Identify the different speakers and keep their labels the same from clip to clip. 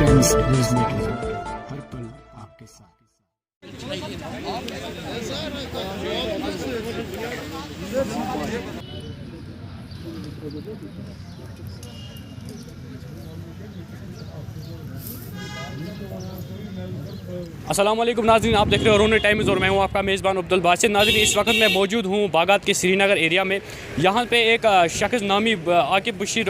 Speaker 1: Times news network, हर पल आपके साथ।
Speaker 2: अस्सलामुअलैकुम नाज़रीन, आप देख रहे हो रोने टाइम्स और मैं हूं आपका मेज़बान अब्दुल बासित। नाज़रीन, इस वक्त मैं मौजूद हूं बागात के श्रीनगर एरिया में। यहां पे एक शख्स नामी आकिब रशीद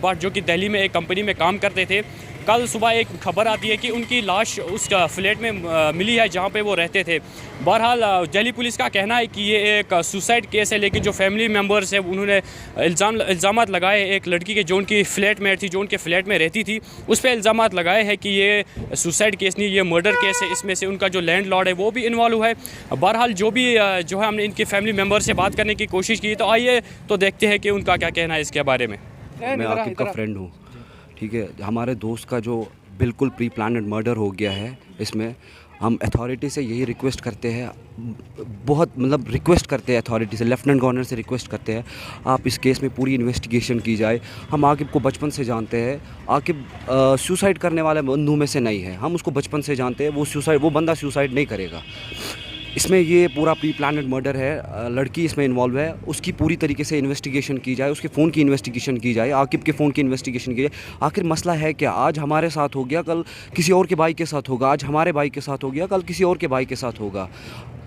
Speaker 2: भट्ट, जो कि दिल्ली में एक कंपनी में काम करते थे, कल सुबह एक खबर आती है कि उनकी लाश उस फ्लैट में मिली है जहां पे वो रहते थे। बहरहाल दिल्ली पुलिस का कहना है कि ये एक सुसाइड केस है, लेकिन जो फैमिली मेम्बर्स है उन्होंने इल्ज़ामात लगाए एक लड़की के, जो उनकी फ्लैटमेट थी, जो उनके फ्लैट में रहती थी, उस पर इल्ज़ामात लगाए हैं कि ये सुसाइड केस नहीं, ये मर्डर केस है। इसमें से उनका जो लैंडलॉर्ड है वो भी इन्वॉल्व है। बहरहाल जो है हमने इनके फैमिली मेम्बर से बात करने की कोशिश की, तो आइए तो देखते हैं कि उनका क्या कहना है इसके बारे में।
Speaker 3: मैं आकिब का फ्रेंड हूँ, ठीक है। हमारे दोस्त का जो बिल्कुल प्री प्लान्ड मर्डर हो गया है, इसमें हम अथॉरिटी से यही रिक्वेस्ट करते हैं, बहुत मतलब रिक्वेस्ट करते हैं अथॉरिटी से, लेफ्टिनेंट गवर्नर से रिक्वेस्ट करते हैं, आप इस केस में पूरी इन्वेस्टिगेशन की जाए। हम आकिब को बचपन से जानते हैं, आकिब सुसाइड करने वाले बंदों में से नहीं है, हम उसको बचपन से जानते हैं। वो बंदा सुसाइड नहीं करेगा। इसमें ये पूरा प्री प्लान्ड मर्डर है, लड़की इसमें इन्वॉल्व है, उसकी पूरी तरीके से इन्वेस्टिगेशन की जाए, उसके फ़ोन की इन्वेस्टिगेशन की जाए, आकिब के फ़ोन की इन्वेस्टिगेशन की जाए। आखिर मसला है क्या? आज हमारे साथ हो गया, कल किसी और के भाई के साथ होगा, आज हमारे भाई के साथ हो गया, कल किसी और के भाई के साथ होगा।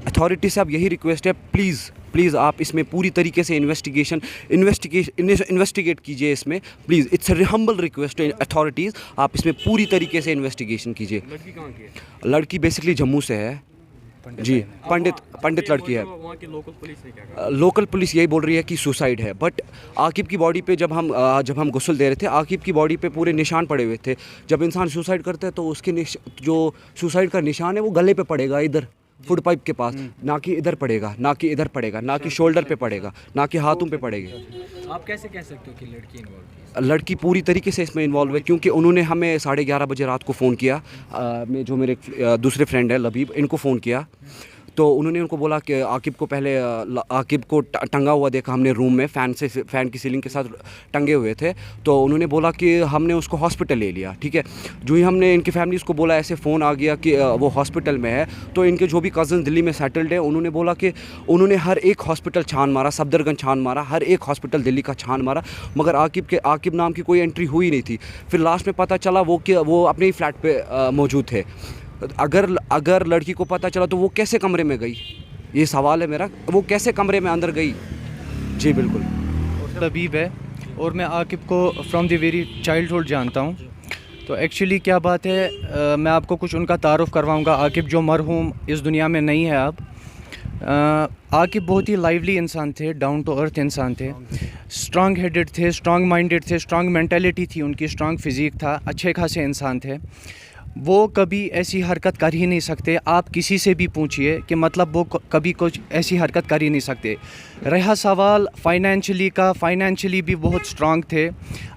Speaker 3: अथॉरिटी से अब यही रिक्वेस्ट है, प्लीज़ आप इसमें पूरी तरीके से इन्वेस्टिगेट कीजिए इसमें, please. It's a humble request authorities, आप इसमें पूरी तरीके से इन्वेस्टिगेशन कीजिए।
Speaker 2: लड़की कहाँ की है?
Speaker 3: लड़की बेसिकली जम्मू से है जी, पंडित लड़की है।
Speaker 2: वहाँ की लोकल पुलिस ने क्या कहा?
Speaker 3: लोकल पुलिस यही बोल रही है कि सुसाइड है, बट आकिब की बॉडी पे जब हम गुस्ल दे रहे थे, आकिब की बॉडी पे पूरे निशान पड़े हुए थे। जब इंसान सुसाइड करता है तो उसके जो सुसाइड का निशान है वो गले पे पड़ेगा, इधर फुट पाइप के पास, ना कि इधर पड़ेगा, ना कि इधर पड़ेगा, ना कि शोल्डर पे पड़ेगा, ना कि हाथों पे पड़ेगा।
Speaker 2: आप कैसे कह सकते हो कि लड़की इन्वॉल्व थी?
Speaker 3: लड़की पूरी तरीके से इसमें इन्वॉल्व है, क्योंकि उन्होंने हमें 11:30 बजे रात को फ़ोन किया। जो मेरे दूसरे फ्रेंड है लबीब, इनको फ़ोन किया तो उन्होंने उनको बोला कि आकिब को टंगा हुआ देखा हमने रूम में, फ़ैन की सीलिंग के साथ टंगे हुए थे। तो उन्होंने बोला कि हमने उसको हॉस्पिटल ले लिया, ठीक है। जो ही हमने इनकी फैमिलीज़ को बोला, ऐसे फ़ोन आ गया कि वो हॉस्पिटल में है, तो इनके जो भी कज़न दिल्ली में सेटल्ड है, उन्होंने बोला कि उन्होंने हर एक हॉस्पिटल छान मारा, सफदरगंज छान मारा, हर एक हॉस्पिटल दिल्ली का छान मारा, मगर आकिब नाम की कोई एंट्री हुई नहीं थी। फिर लास्ट में पता चला वो अपने ही फ्लैट पे मौजूद थे। अगर लड़की को पता चला तो वो कैसे कमरे में गई, ये सवाल है मेरा, वो कैसे कमरे में अंदर गई? जी बिल्कुल।
Speaker 4: लबीब है और मैं आकिब को फ्रॉम द वेरी चाइल्डहुड जानता हूँ। तो एक्चुअली क्या बात है, मैं आपको कुछ उनका तारुफ करवाऊँगा। आकिब जो मरहूम इस दुनिया में नहीं है अब। आकिब बहुत ही लाइवली इंसान थे, डाउन टू अर्थ इंसान थे, स्ट्रॉन्ग हेडेड थे, स्ट्रॉन्ग माइंडेड थे, स्ट्रॉन्ग मेंटालिटी थी उनकी, स्ट्रॉन्ग फिज़िक था, अच्छे खासे इंसान थे। वो कभी ऐसी हरकत कर ही नहीं सकते। आप किसी से भी पूछिए कि मतलब वो कभी कुछ ऐसी हरकत कर ही नहीं सकते। रहा सवाल फाइनेंशियली का, फाइनेंशियली भी बहुत स्ट्रांग थे,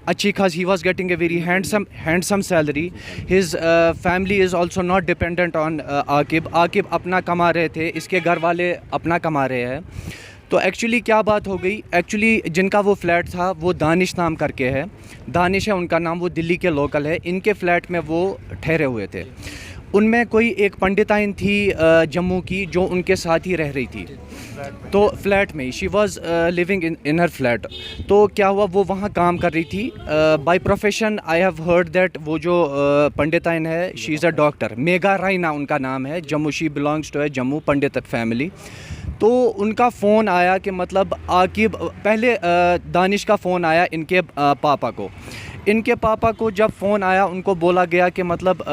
Speaker 4: अच्छी खास। He was getting a very handsome salary. His family is also not dependent on Aqib अपना कमा रहे थे, इसके घर वाले अपना कमा रहे हैं। तो एक्चुअली क्या बात हो गई, एक्चुअली जिनका वो फ्लैट था वो दानिश नाम करके है, दानिश है उनका नाम, वो दिल्ली के लोकल है। इनके फ्लैट में वो ठहरे हुए थे। उनमें कोई एक पंडिताइन थी जम्मू की, जो उनके साथ ही रह रही थी, तो फ्लैट में she was living in her flat. तो क्या हुआ, वो वहाँ काम कर रही थी। By profession I have heard that वो जो पंडिताइन है, she is a doctor. Megha Raina उनका नाम है, Jammu, she belongs to a Jammu Pandit family. तो उनका फ़ोन आया कि मतलब आकिब, पहले दानिश का फ़ोन आया इनके पापा को। इनके पापा को जब फ़ोन आया, उनको बोला गया कि मतलब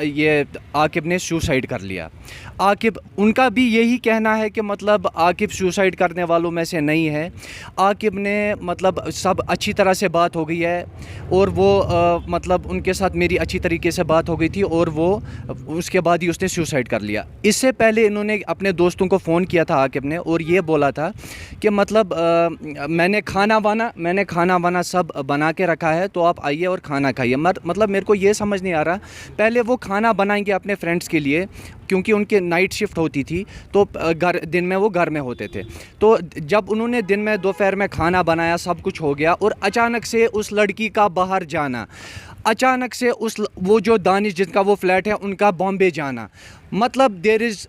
Speaker 4: ये आकिब ने सुसाइड कर लिया। आकिब, उनका भी यही कहना है कि मतलब आकिब सुसाइड करने वालों में से नहीं है। आकिब ने मतलब सब अच्छी तरह से बात हो गई है, और वो मतलब उनके साथ मेरी अच्छी तरीके से बात हो गई थी, और वो उसके बाद ही उसने सुसाइड कर लिया। इससे पहले इन्होंने अपने दोस्तों को फ़ोन किया था आकिब ने, और ये बोला था कि मतलब मैंने खाना वाना सब बना के रखा है, तो आप आइए और खाना खाइए। मतलब मेरे को ये समझ नहीं आ रहा, पहले वो खाना बनाएंगे अपने फ्रेंड्स के लिए क्योंकि उनके नाइट शिफ्ट होती थी, तो दिन में वो घर में होते थे। तो जब उन्होंने दिन में दोपहर में खाना बनाया, सब कुछ हो गया, और अचानक से उस लड़की का बाहर जाना, अचानक से वो जो दानिश जिनका वो फ्लैट है उनका बॉम्बे जाना, मतलब there is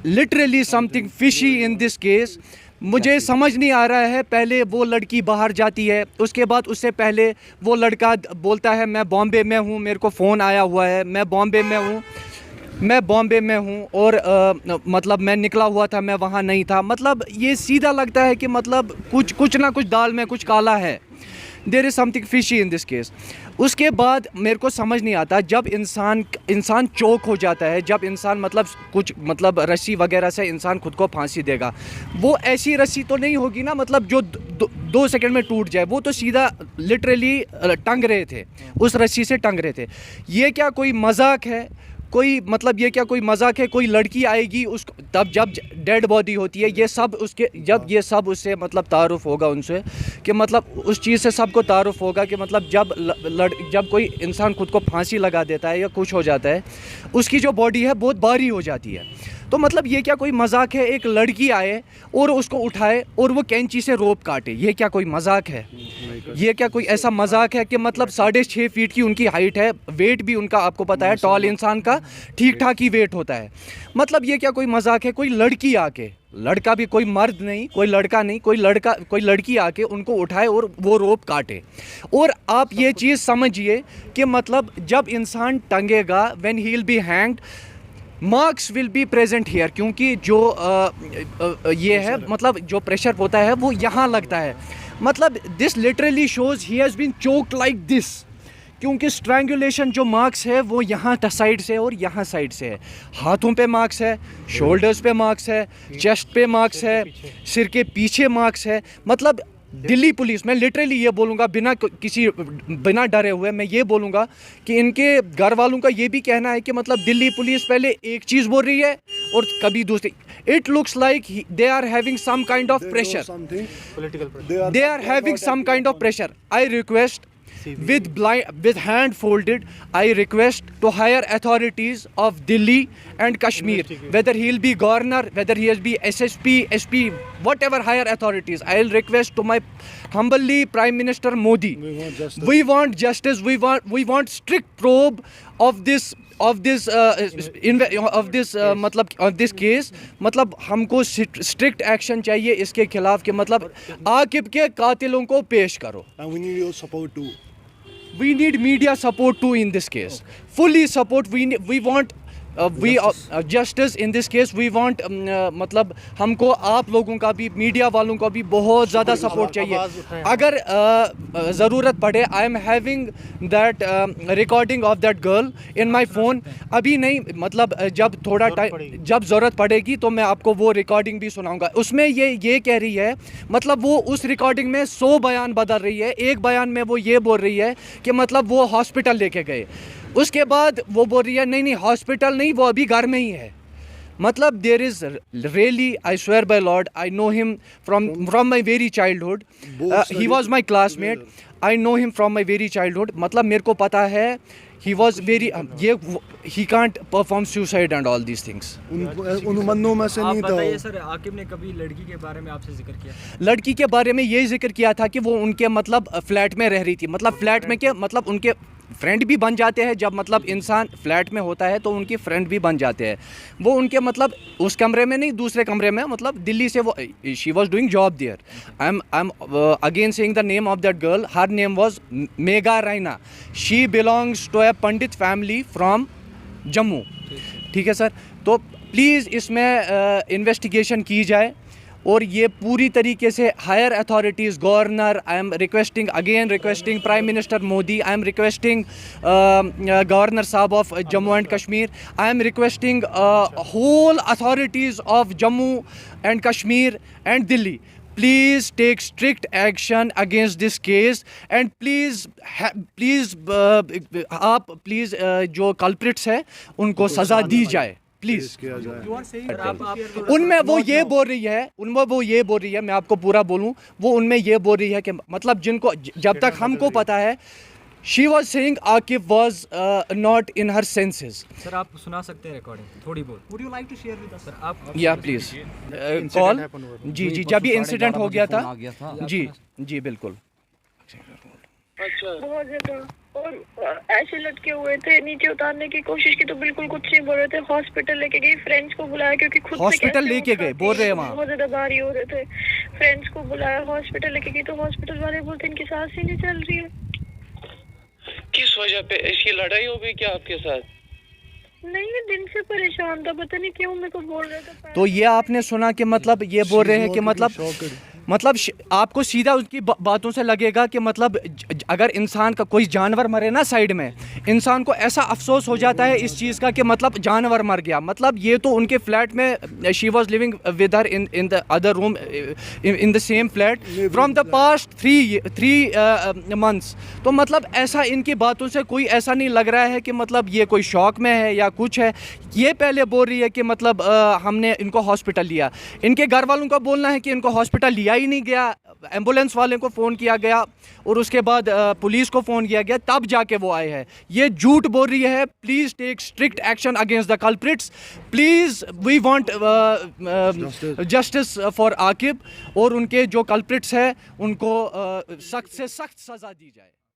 Speaker 4: literally something fishy in this case. मुझे समझ नहीं आ रहा है, पहले वो लड़की बाहर जाती है, उसके बाद उससे पहले वो लड़का बोलता है मैं बॉम्बे में हूँ, मेरे को फ़ोन आया हुआ है, मैं बॉम्बे में हूँ और मतलब मैं निकला हुआ था, मैं वहाँ नहीं था। मतलब ये सीधा लगता है कि मतलब कुछ ना कुछ दाल में कुछ काला है, there is something fishy in this case. उसके बाद मेरे को समझ नहीं आता, जब इंसान चौक हो जाता है, जब इंसान मतलब रस्सी वगैरह से इंसान खुद को फांसी देगा, वो ऐसी रस्सी तो नहीं होगी ना मतलब जो 2 सेकंड में टूट जाए, वो तो सीधा लिटरली टंग रहे थे, उस रस्सी से टंग रहे थे। ये क्या कोई मजाक है? ये क्या कोई मजाक है? कोई लड़की आएगी उसको, तब जब डेड बॉडी होती है, ये सब उससे मतलब तारुफ होगा उनसे, कि मतलब उस चीज़ से सबको तारुफ होगा कि मतलब जब कोई इंसान खुद को फांसी लगा देता है या कुछ हो जाता है, उसकी जो बॉडी है बहुत भारी हो जाती है। तो मतलब ये क्या कोई मजाक है? एक लड़की आए और उसको उठाए और वो कैंची से रोप काटे, ये क्या कोई मजाक है? ये क्या कोई ऐसा मजाक है कि मतलब 6.5 फीट की उनकी हाइट है, वेट भी उनका आपको पता है, टॉल इंसान का ठीक ठाक ही वेट होता है। मतलब ये क्या कोई मजाक है? कोई लड़की आके, लड़का भी कोई मर्द नहीं, कोई लड़का नहीं, कोई लड़की आके उनको उठाए और वो रोप काटे। और आप ये चीज़ समझिए कि मतलब जब इंसान टंगेगा, when he will be hanged, marks will be present here, क्योंकि जो ये है मतलब जो प्रेशर होता है वो यहाँ लगता है। मतलब this literally shows he has been choked like this, क्योंकि स्ट्रैंगुलेशन जो मार्क्स है वो यहाँ साइड से और यहाँ साइड से है, हाथों पे मार्क्स है, शोल्डर्स पे मार्क्स है, चेस्ट पे मार्क्स है, सिर के पीछे मार्क्स है। मतलब दिल्ली पुलिस, मैं लिटरली ये बोलूँगा बिना डरे हुए मैं ये बोलूँगा कि इनके घर वालों का ये भी कहना है कि मतलब दिल्ली पुलिस पहले एक चीज़ बोल रही है और कभी दूसरी। It looks like they are having some kind of pressure, they are having some kind of pressure. I request with hand folded, I request to higher authorities of Delhi and Kashmir, whether he'll be governor, whether he'll be SSP, SP, whatever higher authorities, I'll request to my humbly Prime Minister Modi, we want justice, we want strict probe of this case. मतलब हमको strict action चाहिए इसके खिलाफ कि मतलब आकिब के कातिलों को पेश करो।
Speaker 5: And we need your support too.
Speaker 4: We need media support too in this case. Fully support. We want justice in this case. We want मतलब हमको आप लोगों का भी, मीडिया वालों का भी बहुत ज़्यादा सपोर्ट चाहिए। अगर ज़रूरत पड़े, I am having that recording of that girl in my phone. अभी नहीं, मतलब जब थोड़ा टाइम, जब ज़रूरत पड़ेगी तो मैं आपको वो रिकॉर्डिंग भी सुनाऊंगा। उसमें ये कह रही है, मतलब वो उस रिकॉर्डिंग में 100 बयान बदल रही है। एक बयान में वो ये बोल रही है कि मतलब वो हॉस्पिटल लेके गए, उसके बाद वो बोल रही है नहीं हॉस्पिटल नहीं, वो अभी घर में ही है। मतलब there is really, I swear by lord, I know him from my very childhood, he was my classmate, I know him from my very childhood. मतलब मेरे को पता है he was very he can't perform suicide and all these things.
Speaker 5: उन मन्नों में से नहीं था।
Speaker 6: बताइए सर, आकिब ने कभी लड़की के बारे में आपसे जिक्र किया?
Speaker 4: लड़की के बारे में ये जिक्र किया था कि वो उनके मतलब फ्लैट में रह रही थी। मतलब फ्लैट में क्या, मतलब उनके फ्रेंड भी बन जाते हैं, जब मतलब इंसान फ्लैट में होता है तो उनके फ्रेंड भी बन जाते हैं। वो उनके मतलब उस कमरे में नहीं, दूसरे कमरे में, मतलब दिल्ली से वो, she was doing job there. I am again saying the name of that girl, her name was Megha Raina. She belongs to a Pandit family from Jammu. ठीक है सर, तो प्लीज़ इसमें इन्वेस्टिगेशन की जाए और ये पूरी तरीके से higher authorities, governor, I am requesting prime minister Modi, I am requesting governor साहब of Jammu and Kashmir, I am requesting whole authorities of Jammu and Kashmir and Delhi, please take strict action against this case and please जो culprits है उनको सज़ा दी जाए, please. उनमें वो ये बोल रही है, मैं आपको पूरा बोलूं, वो उनमें ये बोल रही है कि मतलब जिनको, जब तक हमको पता है She was saying Aqib was not in her senses.
Speaker 6: Sir आप सुना सकते हैं रिकॉर्डिंग थोड़ी बहुत Would you like to share with us? Sir आप
Speaker 4: Yeah, please. कॉल जी जी जब ये इंसिडेंट हो गया था जी जी बिल्कुल
Speaker 7: बहुत ज्यादा और ऐसे लटके हुए थे, नीचे उतारने की कोशिश की तो बिल्कुल कुछ नहीं बोल रहे थे। हॉस्पिटल लेके गई, फ्रेंड्स को बुलाया क्योंकि खुद
Speaker 4: हॉस्पिटल लेके गए बोल रहे हैं वहाँ
Speaker 7: बहुत ज्यादा भारी हो रहे थे। फ्रेंड्स को बुलाया, हॉस्पिटल लेके गई तो हॉस्पिटल वाले बोलते इनकी सांस ही नहीं चल रही है।
Speaker 8: किस वजह पे इसकी लड़ाई हो गई क्या आपके साथ?
Speaker 7: नहीं, मैं दिन से परेशान था, पता नहीं क्यों मेरे को बोल रहे थे।
Speaker 4: तो ये आपने सुना कि मतलब ये बोल रहे हैं कि मतलब आपको सीधा उसकी बातों से लगेगा कि मतलब अगर इंसान का कोई जानवर मरे ना साइड में, इंसान को ऐसा अफसोस हो जाता है इस चीज़ का कि मतलब जानवर मर गया। मतलब ये तो उनके फ्लैट में she was living with her in the other room in the same flat from the past three months. तो मतलब ऐसा इनकी बातों से कोई ऐसा नहीं लग रहा है कि मतलब ये कोई शौक में है या कुछ है। ये पहले बोल रही है कि मतलब हमने इनको हॉस्पिटल लिया। इनके घर वालों का बोलना है कि इनको हॉस्पिटल लिया ही नहीं गया, एम्बुलेंस वाले को फ़ोन किया गया और उसके बाद पुलिस को फ़ोन किया गया, तब जाके वो आए हैं। ये झूठ बोल रही है। Please take strict action against the culprits. Please we want justice for Aqib और उनके जो कल्प्रिट्स हैं उनको सख्त से सख्त सज़ा दी जाए।